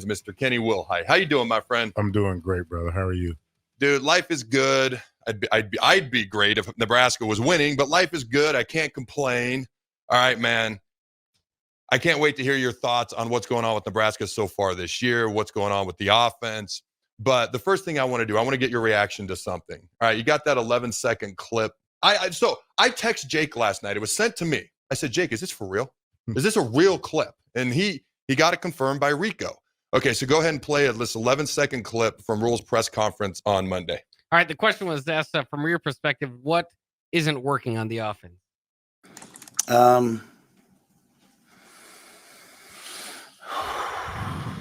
Mr. Kenny Wilhite. How you doing, my friend? I'm doing great, brother. How are you? Dude, life is good. I'd be great if Nebraska was winning, but life is good. I can't complain. All right, man. I can't wait to hear your thoughts on what's going on with Nebraska so far this year, what's going on with the offense. But the first thing I want to do, I want to get your reaction to something. All right, you got that 11-second clip. So I texted Jake last night. It was sent to me. I said, Jake, is this for real? Is this a real clip? And he got it confirmed by Rico. Okay, so go ahead and play this 11-second clip from Rule's press conference on Monday. All right, the question was asked from your perspective, what isn't working on the offense?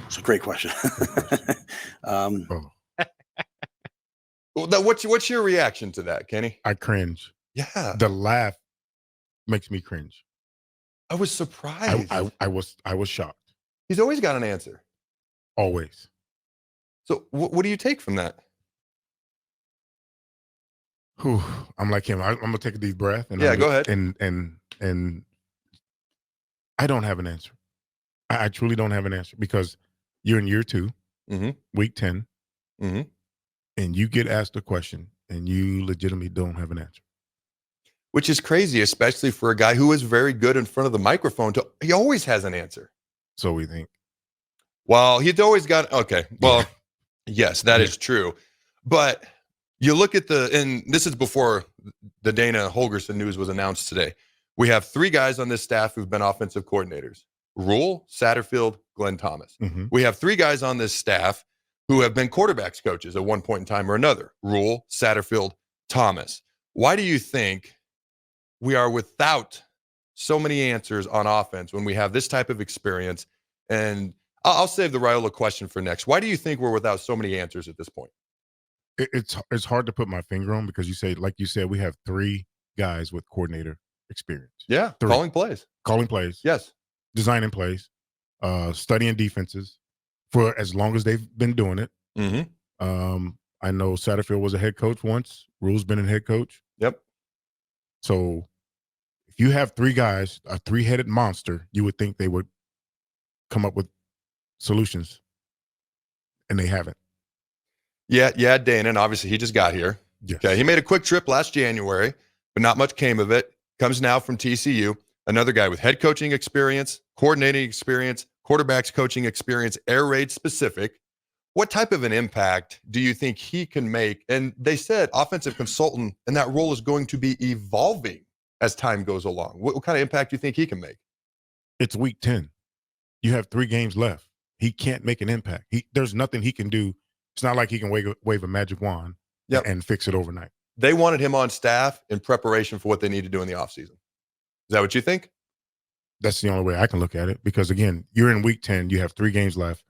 It's a great question. What's your reaction to that, Kenny? I cringe. Yeah. The laugh makes me cringe. I was surprised. I was shocked. He's always got an answer. Always. So what do you take from that? Whew, I'm like him. I'm gonna take a deep breath. And go ahead. And I don't have an answer. I truly don't have an answer because you're in year 2, week 10, and you get asked a question and you legitimately don't have an answer. Which is crazy, especially for a guy who is very good in front of the microphone. He always has an answer. So we think. Well, he's always got, okay. Well, yes, that is true. But you look at and this is before the Dana Holgorsen news was announced today. We have 3 guys on this staff who've been offensive coordinators. Rule, Satterfield, Glenn Thomas. We have 3 guys on this staff who have been quarterbacks coaches at one point in time or another. Rule, Satterfield, Thomas. Why do you think we are without so many answers on offense when we have this type of experience? And I'll save the Raiola question for next. Why do you think we're without so many answers at this point? It's hard to put my finger on because like you said, we have 3 guys with coordinator experience. Yeah, 3. Calling plays. Yes. Designing plays, studying defenses for as long as they've been doing it. I know Satterfield was a head coach once. Rule's been a head coach. Yep. So if you have 3 guys, a 3-headed monster, you would think they would come up with solutions, and they haven't. Yeah, Dana, and obviously he just got here. Yes. Okay, he made a quick trip last January, but not much came of it. Comes now from TCU, another guy with head coaching experience, coordinating experience, quarterbacks coaching experience, air raid specific. What type of an impact do you think he can make? And they said offensive consultant, and that role is going to be evolving as time goes along. What kind of impact do you think he can make? It's week 10. You have 3 games left. He can't make an impact. There's nothing he can do. It's not like he can wave a magic wand and fix it overnight. They wanted him on staff in preparation for what they need to do in the offseason. Is that what you think? That's the only way I can look at it because, again, you're in week 10. You have 3 games left.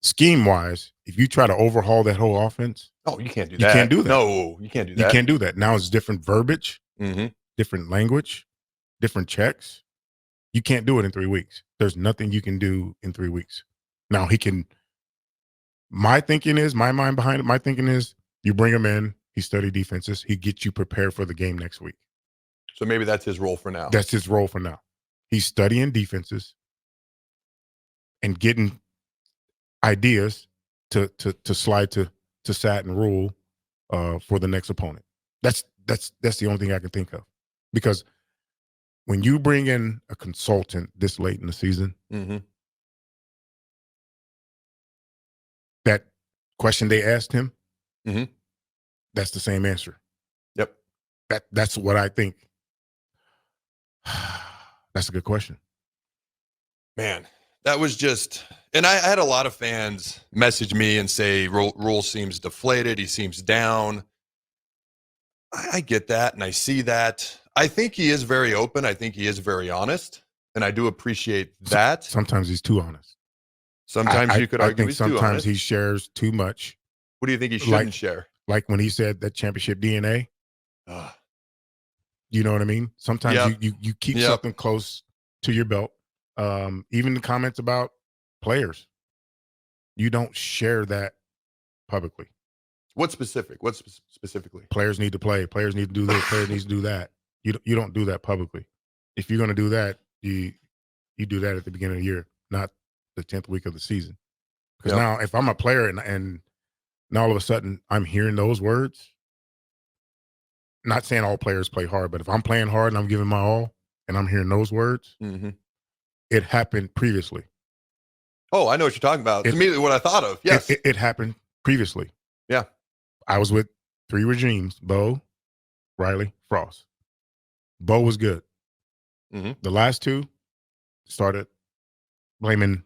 Scheme-wise, if you try to overhaul that whole offense. Oh, you can't do that. You can't do that. No, you can't do that. You can't do that. Now it's different verbiage, different language, different checks. You can't do it in 3 weeks. There's nothing you can do in 3 weeks. Now he can. My mind behind it, my thinking is you bring him in, he study defenses, he gets you prepared for the game next week. So maybe that's his role for now. That's his role for now. He's studying defenses and getting ideas to slide to Sat and Rule for the next opponent. That's the only thing I can think of. Because when you bring in a consultant this late in the season, that question they asked him, that's the same answer. Yep. That's what I think. That's a good question. Man, that was just, and I had a lot of fans message me and say, Rule seems deflated. He seems down. I get that, and I see that. I think he is very open. I think he is very honest, and I do appreciate that. Sometimes he's too honest. Sometimes you could argue he's too honest. Sometimes he shares too much. What do you think he shouldn't share? Like when he said that championship DNA. You know what I mean? Sometimes you keep something close to your belt. Even the comments about players, you don't share that publicly. What specifically? Players need to play. Players need to do this. Players need to do that. You don't do that publicly. If you're going to do that, you do that at the beginning of the year, not the 10th week of the season. Because now if I'm a player and now all of a sudden I'm hearing those words, not saying all players play hard, but if I'm playing hard and I'm giving my all and I'm hearing those words, it happened previously. Oh, I know what you're talking about. It's immediately what I thought of. Yes. It happened previously. Yeah. I was with 3 regimes, Bo, Riley, Frost. Bo was good. The last 2 started blaming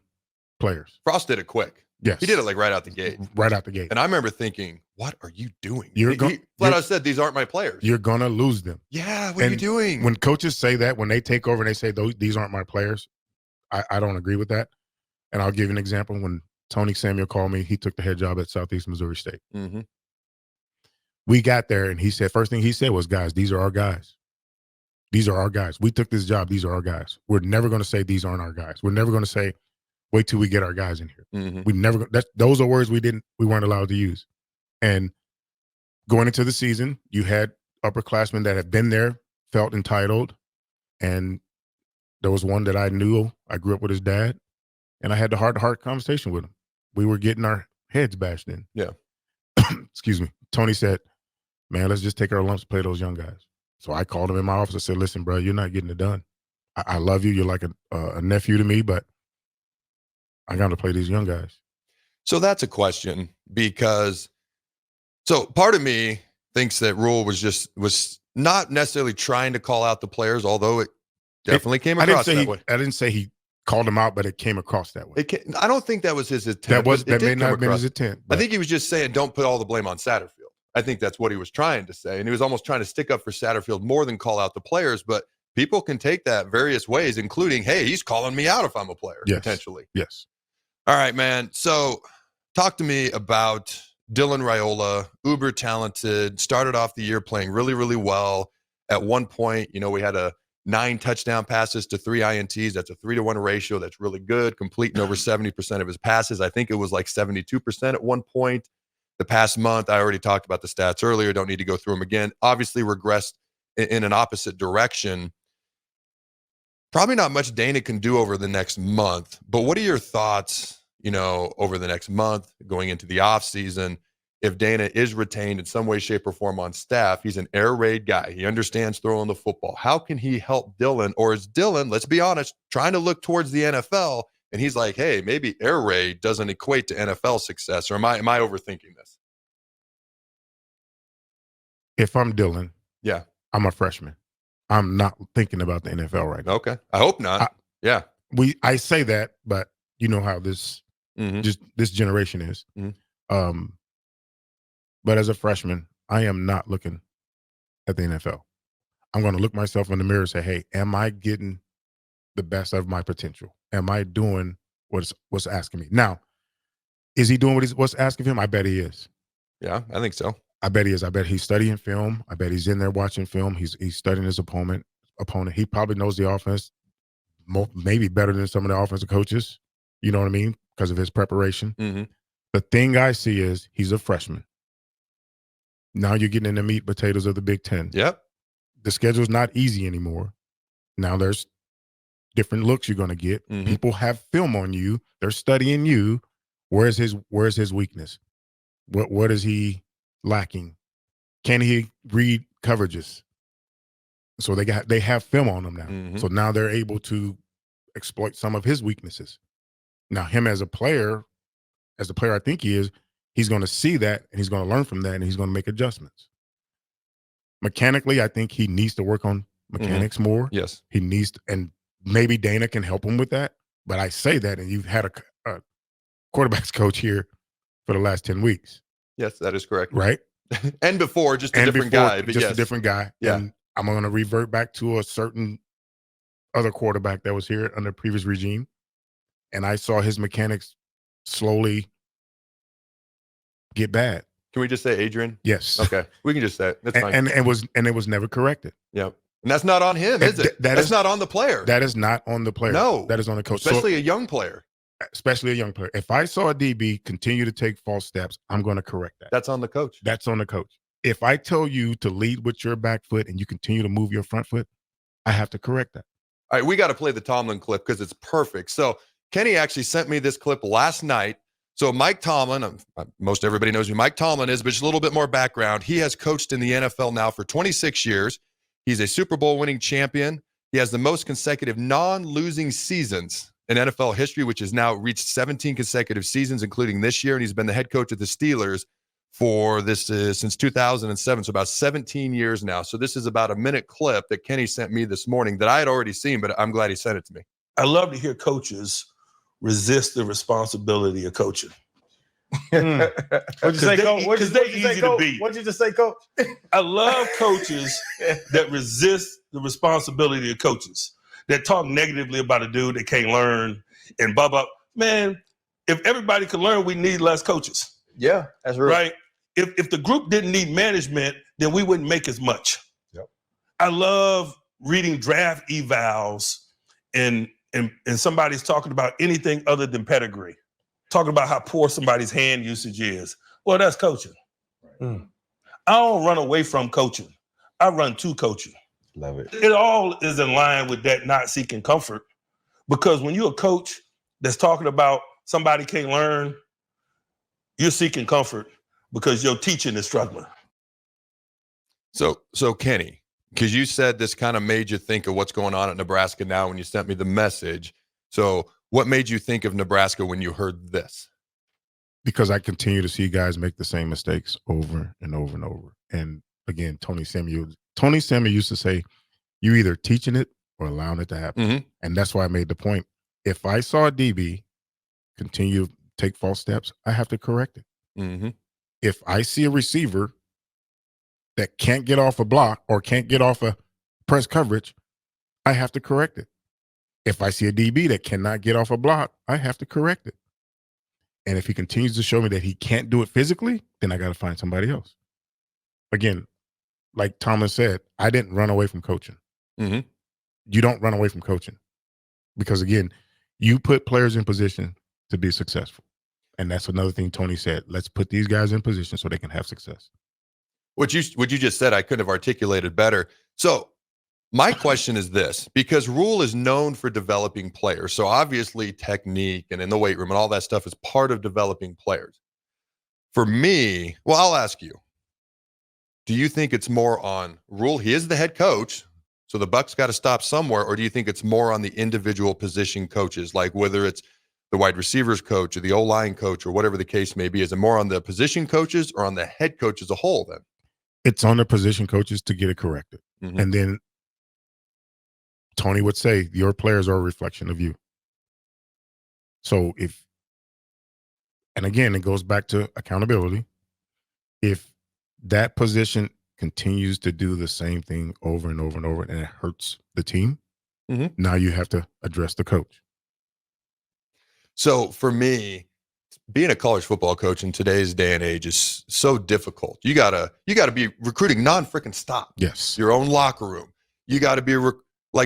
players. Frost did it quick. Yes. He did it like right out the gate. Right out the gate. And I remember thinking, what are you doing? He flat out said, these aren't my players. You're going to lose them. Yeah, what are you doing? When coaches say that, when they take over and they say, these aren't my players, I don't agree with that. And I'll give you an example. When Tony Samuel called me, he took the head job at Southeast Missouri State. We got there, and he said, first thing he said was, guys, these are our guys. These are our guys. We took this job. These are our guys. We're never going to say these aren't our guys. We're never going to say, wait till we get our guys in here. We never. Those are words we weren't allowed to use. And going into the season, you had upperclassmen that had been there, felt entitled, and there was one that I knew. I grew up with his dad, and I had the heart-to-heart conversation with him. We were getting our heads bashed in. Yeah. Excuse me. Tony said, man, let's just take our lumps, play those young guys. So I called him in my office. I said, listen, bro, you're not getting it done. I love you. You're like a nephew to me, but I got to play these young guys. So that's a question because part of me thinks that Rule was not necessarily trying to call out the players, although it definitely came across that way. I didn't say he called them out, but it came across that way. I don't think that was his intent. That may not have been his intent. I think he was just saying, don't put all the blame on Satterfield. I think that's what he was trying to say. And he was almost trying to stick up for Satterfield more than call out the players. But people can take that various ways, including, hey, he's calling me out if I'm a player, potentially. Yes. All right, man. So talk to me about Dylan Raiola, uber talented, started off the year playing really, really well. At one point, we had 9 touchdown passes to 3 INTs. That's a 3-to-1 ratio. That's really good. Completing over 70% of his passes. I think it was like 72% at one point. The past month, I already talked about the stats earlier. Don't need to go through them again. Obviously regressed in an opposite direction. Probably not much Dana can do over the next month, but what are your thoughts, over the next month going into the offseason? If Dana is retained in some way, shape, or form on staff, he's an air raid guy. He understands throwing the football. How can he help Dylan? Or is Dylan, let's be honest, trying to look towards the NFL, and he's like, hey, maybe air raid doesn't equate to NFL success, or am I overthinking this? If I'm Dylan, yeah, I'm a freshman. I'm not thinking about the NFL right now. Okay, I hope not. I say that, but you know how this this generation is. But as a freshman, I am not looking at the NFL. I'm going to look myself in the mirror and say, hey, am I getting the best of my potential? Am I doing what's asking me? Now, is he doing what's asking of him? I bet he is. Yeah, I think so. I bet he is. I bet he's studying film. I bet he's in there watching film. He's studying his opponent. He probably knows the offense maybe better than some of the offensive coaches. You know what I mean? Because of his preparation. The thing I see is he's a freshman. Now you're getting in the meat and potatoes of the Big Ten. Yep. The schedule's not easy anymore. Now there's different looks you're going to get. People have film on you. They're studying you. Where's his weakness? What is he lacking? Can he read coverages? So they have film on him now. So now they're able to exploit some of his weaknesses. Now him as a player I think he is, he's going to see that and he's going to learn from that and he's going to make adjustments. Mechanically, I think he needs to work on mechanics more. Yes. He needs to, and maybe Dana can help him with that. But I say that, and you've had a quarterback's coach here for the last 10 weeks. Yes, that is correct. Right? And before, just a different guy. But just a different guy. Yeah. And I'm going to revert back to a certain other quarterback that was here under the previous regime. And I saw his mechanics slowly get bad. Can we just say Adrian? Yes. Okay. We can just say it. That's fine. And it was never corrected. Yep. And that's not on him, is it? That's not on the player. That is not on the player. No. That is on the coach. Especially a young player. Especially a young player. If I saw a DB continue to take false steps, I'm going to correct that. That's on the coach. That's on the coach. If I tell you to lead with your back foot and you continue to move your front foot, I have to correct that. All right, we got to play the Tomlin clip because it's perfect. So Kenny actually sent me this clip last night So Mike Tomlin, most everybody knows who Mike Tomlin is, but just a little bit more background. He has coached in the NFL now for 26 years. He's a Super Bowl winning champion. He has the most consecutive non-losing seasons in NFL history, which has now reached 17 consecutive seasons, including this year. And he's been the head coach of the Steelers for this since 2007, so about 17 years now. So this is about a minute clip that Kenny sent me this morning that I had already seen, but I'm glad he sent it to me. I love to hear coaches resist the responsibility of coaching. What'd you say, Coach? Because they're easy to beat. What'd you just say, Coach? I love coaches that resist the responsibility of coaches, that talk negatively about a dude that can't learn and blah, blah. Man, if everybody could learn, we need less coaches. Yeah, that's real. Right? If the group didn't need management, then we wouldn't make as much. Yep. I love reading draft evals and somebody's talking about anything other than pedigree, talking about how poor somebody's hand usage is. Well, that's coaching. Mm. I don't run away from coaching. I run to coaching. Love it. It all is in line with that not seeking comfort, because when you're a coach that's talking about somebody can't learn, you're seeking comfort because your teaching is struggling. So Kenny, because you said this kind of made you think of what's going on at Nebraska now when you sent me the message. So what made you think of Nebraska when you heard this? Because I continue to see guys make the same mistakes over and over and over. And again, Tony Samuel used to say, you either teaching it or allowing it to happen. Mm-hmm. And that's why I made the point. If I saw a DB continue to take false steps, I have to correct it. Mm-hmm. If I see a receiver that can't get off a block or can't get off a press coverage, I have to correct it. If I see a DB that cannot get off a block, I have to correct it. And if he continues to show me that he can't do it physically, then I got to find somebody else. Again, like Thomas said, I didn't run away from coaching. Mm-hmm. You don't run away from coaching because, again, you put players in position to be successful. And that's another thing Tony said. Let's put these guys in position so they can have success. What you just said, I couldn't have articulated better. So my question is this, because Rule is known for developing players. So obviously technique and in the weight room and all that stuff is part of developing players. For me, well, I'll ask you, do you think it's more on Rule? He is the head coach, so the buck's got to stop somewhere. Or do you think it's more on the individual position coaches, like whether it's the wide receivers coach or the O-line coach or whatever the case may be? Is it more on the position coaches or on the head coach as a whole then? It's on the position coaches to get it corrected. Mm-hmm. And then Tony would say, your players are a reflection of you. So and again, it goes back to accountability. If that position continues to do the same thing over and over and over, and it hurts the team, mm-hmm. now you have to address the coach. So for me, being a college football coach in today's day and age is so difficult. You gotta be recruiting non-freaking stop. Yes. Your own locker room. You got to be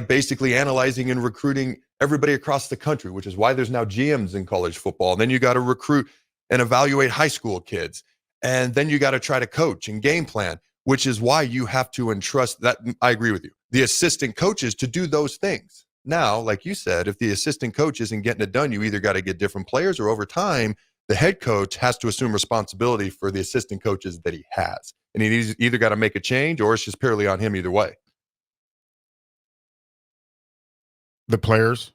basically analyzing and recruiting everybody across the country, which is why there's now GMs in college football. And then you got to recruit and evaluate high school kids. And then you got to try to coach and game plan, which is why you have to entrust that. I agree with you. The assistant coaches to do those things. Now, like you said, if the assistant coach isn't getting it done, you either got to get different players, or over time, the head coach has to assume responsibility for the assistant coaches that he has. And he's either got to make a change or it's just purely on him either way. The players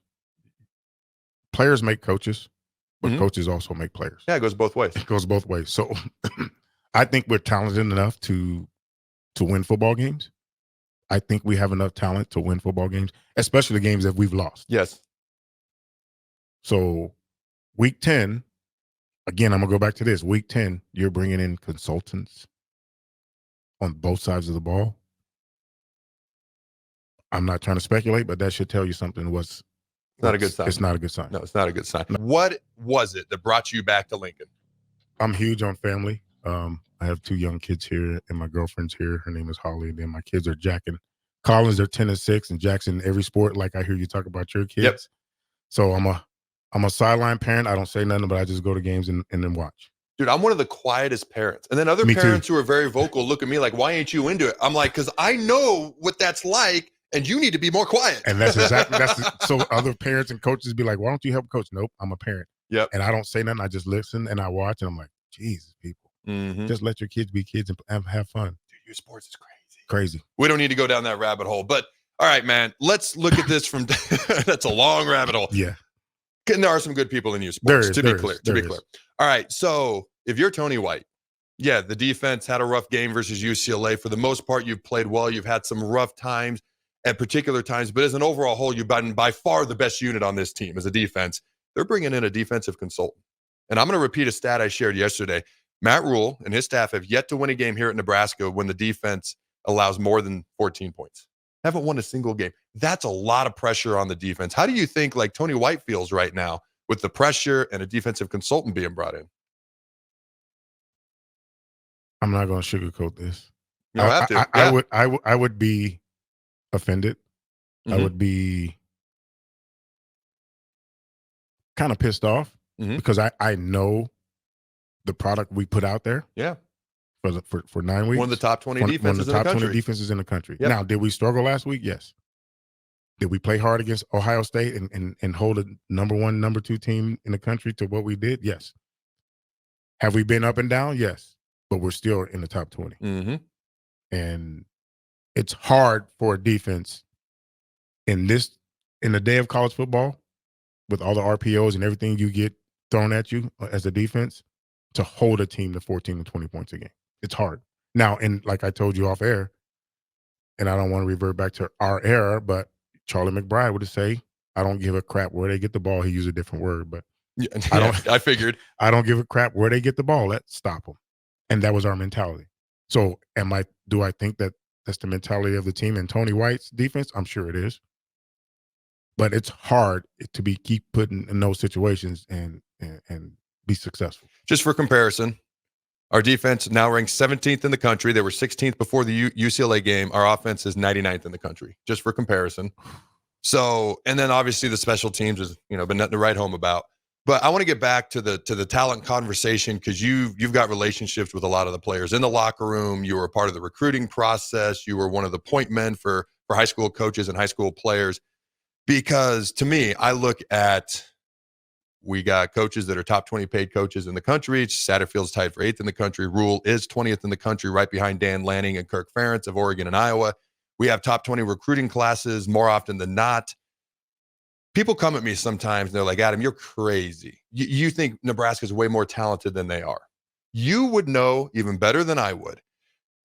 make coaches, but mm-hmm. coaches also make players. Yeah, it goes both ways. It goes both ways. So I think we're talented enough to win football games. I think we have enough talent to win football games, especially the games that we've lost. Yes. So week 10, again, I'm going to go back to this. Week 10, you're bringing in consultants on both sides of the ball. I'm not trying to speculate, but that should tell you something. It's not a good sign. It's not a good sign. No, it's not a good sign. What was it that brought you back to Lincoln? I'm huge on family. I have 2 young kids here, and my girlfriend's here. Her name is Holly. And then my kids are Jack and Collins. They're 10 and 6, and Jack's in every sport. Like I hear you talk about your kids. Yep. So I'm a sideline parent. I don't say nothing, but I just go to games and then watch. Dude, I'm one of the quietest parents. And then other parents who are very vocal look at me like, why ain't you into it? I'm like, because I know what that's like, and you need to be more quiet. And that's exactly so other parents and coaches be like, why don't you help coach? Nope, I'm a parent. Yep. And I don't say nothing. I just listen and I watch, and I'm like, Jesus, people, just let your kids be kids and have fun. Dude, youth sports is crazy. Crazy. We don't need to go down that rabbit hole, but all right, man. Let's look at this from. That's a long rabbit hole. Yeah. And there are some good people in youth sports. To be clear. All right. So if you're Tony White, yeah, the defense had a rough game versus UCLA. For the most part, you've played well. You've had some rough times at particular times, but as an overall whole, you've been by far the best unit on this team as a defense. They're bringing in a defensive consultant. And I'm going to repeat a stat I shared yesterday. Matt Rule and his staff have yet to win a game here at Nebraska when the defense allows more than 14 points. Haven't won a single game. That's a lot of pressure on the defense. How do you think like Tony White feels right now with the pressure and a defensive consultant being brought in? I'm not going to sugarcoat this. You don't have to. I would be offended. I would be kind of pissed off because I know the product we put out there. Yeah. For 9 weeks. One of the top 20 defenses one of the top in the country. 20 defenses in the country. Yep. Now, did we struggle last week? Yes. Did we play hard against Ohio State and hold a number 1, number 2 team in the country to what we did? Yes. Have we been up and down? Yes. But we're still in the top 20. And it's hard for a defense in the day of college football with all the RPOs and everything you get thrown at you as a defense to hold a team to 14 to 20 points a game. It's hard. Now, and like I told you off air, and I don't want to revert back to our era, but Charlie McBride would say, I don't give a crap where they get the ball. He used a different word, but I figured. I don't give a crap where they get the ball. Let's stop them. And that was our mentality. So do I think that that's the mentality of the team and Tony White's defense? I'm sure it is. But it's hard to keep putting in those situations and be successful. Just for comparison, our defense now ranks 17th in the country. They were 16th before the UCLA game. Our offense is 99th in the country, just for comparison. So, and then obviously the special teams has, been nothing to write home about. But I want to get back to the talent conversation because you've got relationships with a lot of the players in the locker room. You were a part of the recruiting process. You were one of the point men for high school coaches and high school players. Because to me, I look at we got coaches that are top 20 paid coaches in the country. Satterfield's tied for 8th in the country. Rule is 20th in the country, right behind Dan Lanning and Kirk Ferentz of Oregon and Iowa. We have top 20 recruiting classes more often than not. People come at me sometimes and they're like, Adam, you're crazy. You think Nebraska is way more talented than they are. You would know even better than I would.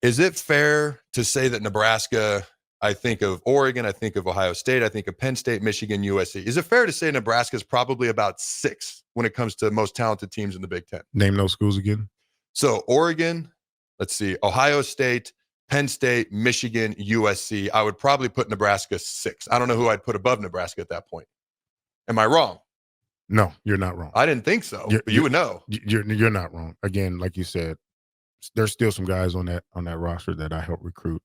Is it fair to say that Nebraska, I think of Oregon, I think of Ohio State, I think of Penn State, Michigan, USC. Is it fair to say Nebraska is probably about 6 when it comes to most talented teams in the Big Ten? Name those schools again. So Oregon, let's see, Ohio State, Penn State, Michigan, USC. I would probably put Nebraska 6. I don't know who I'd put above Nebraska at that point. Am I wrong? No, you're not wrong. I didn't think so, but you would know. You're not wrong. Again, like you said, there's still some guys on that roster that I helped recruit.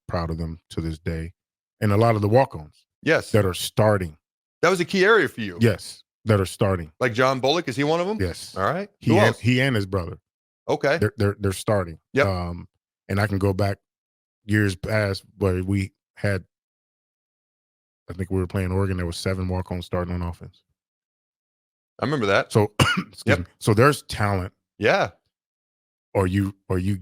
Proud of them to this day. And a lot of the walk-ons. Yes. That are starting. That was a key area for you. Yes. That are starting. Like John Bullock, is he one of them? Yes. All right. He and his brother. Okay. They're starting. Yep. And I can go back years past where we had, I think we were playing Oregon. There was 7 walk-ons starting on offense. I remember that. So, excuse me. So there's talent. Yeah. Are you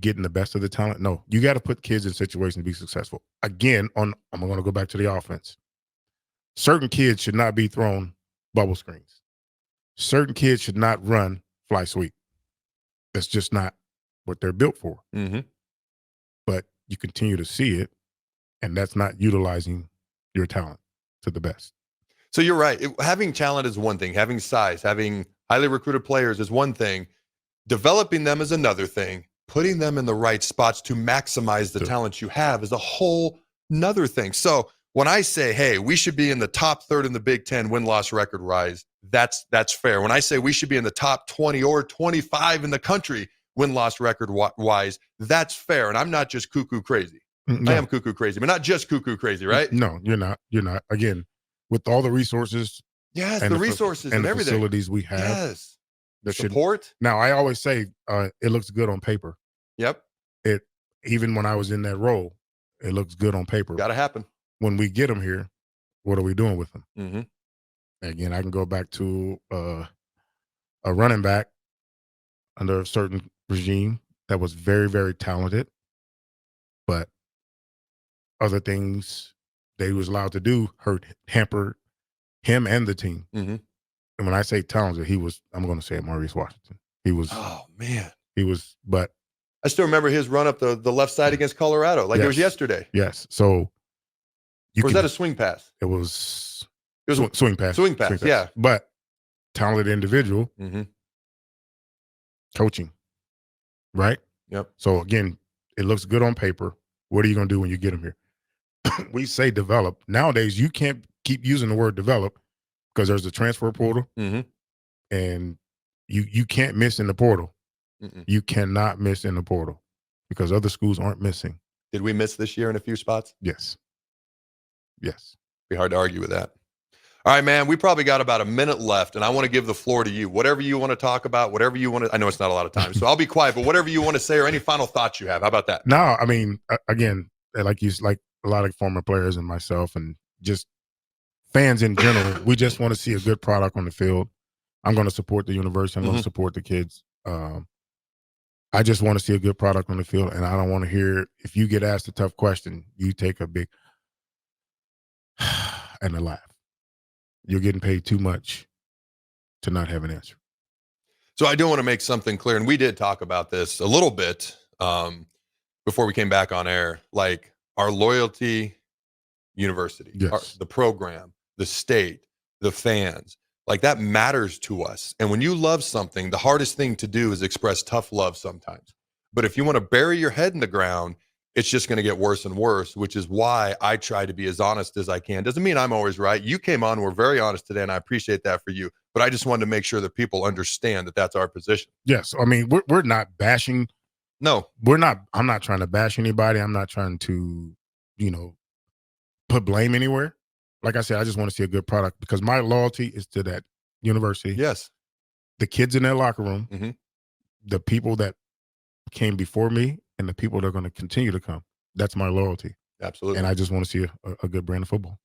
getting the best of the talent? No, you got to put kids in situations to be successful. Again, I'm going to go back to the offense. Certain kids should not be thrown bubble screens. Certain kids should not run fly sweep. That's just not what they're built for. But you continue to see it, and that's not utilizing your talent to the best. So you're right. Having talent is one thing. Having size, having highly recruited players is one thing. Developing them is another thing. Putting them in the right spots to maximize the talent you have is a whole nother thing. So when I say, hey, we should be in the top third in the Big Ten win-loss record rise, that's fair. When I say we should be in the top 20 or 25 in the country win-loss record wise, that's fair. And I'm not just cuckoo crazy. No. I am cuckoo crazy, but not just cuckoo crazy, right? No, you're not. You're not. Again, with all the resources. Yes, the resources and everything. The facilities we have. Yes. The support. Now, I always say it looks good on paper. Yep. Even when I was in that role, it looks good on paper. Got to happen. When we get them here, what are we doing with them? Mm-hmm. Again, I can go back to a running back under a certain regime that was very, very talented, but other things they was allowed to do hampered him and the team. Mhm. And when I say talented, I'm going to say it, Maurice Washington. Oh man, But I still remember his run up the left side against Colorado, like it was Yes. yesterday. yes, so Or was that a swing pass? it was It was a swing pass. swing pass, yeah. But talented individual Mhm. coaching, right? Yep. So again, it looks good on paper. What are you going to do when you get them here? We say develop. Nowadays, you can't keep using the word develop because there's the transfer portal, Mhm. and you can't miss in the portal. Mm-mm. You cannot miss in the portal because other schools aren't missing. Did we miss this year in a few spots? Yes. Yes. Be hard to argue with that. All right, man. We probably got about a minute left, and I want to give the floor to you. Whatever you want to talk about, whatever you want to. I know it's not a lot of time, so I'll be quiet. But whatever you want to say, or any final thoughts you have, how about that? No, I mean, again, like a lot of former players and myself, and just fans in general, we just want to see a good product on the field. I'm going to support the university. I'm going to support the kids. I just want to see a good product on the field, and I don't want to hear if you get asked a tough question, you take a big and a laugh. You're getting paid too much to not have an answer. So I do want to make something clear, and we did talk about this a little bit before we came back on air. Like our loyalty university, Yes. the program, the state, the fans, like that matters to us. And when you love something, the hardest thing to do is express tough love sometimes. But if you want to bury your head in the ground, it's just going to get worse and worse, which is why I try to be as honest as I can. Doesn't mean I'm always right. You came on, we're very honest today, and I appreciate that for you. But I just wanted to make sure that people understand that that's our position. Yes. I mean, we're not bashing. No. I'm not trying to bash anybody. I'm not trying to, put blame anywhere. Like I said, I just want to see a good product because my loyalty is to that university. Yes. The kids in that locker room, Mhm. the people that came before me, and the people that are going to continue to come. That's my loyalty. Absolutely. And I just want to see a good brand of football.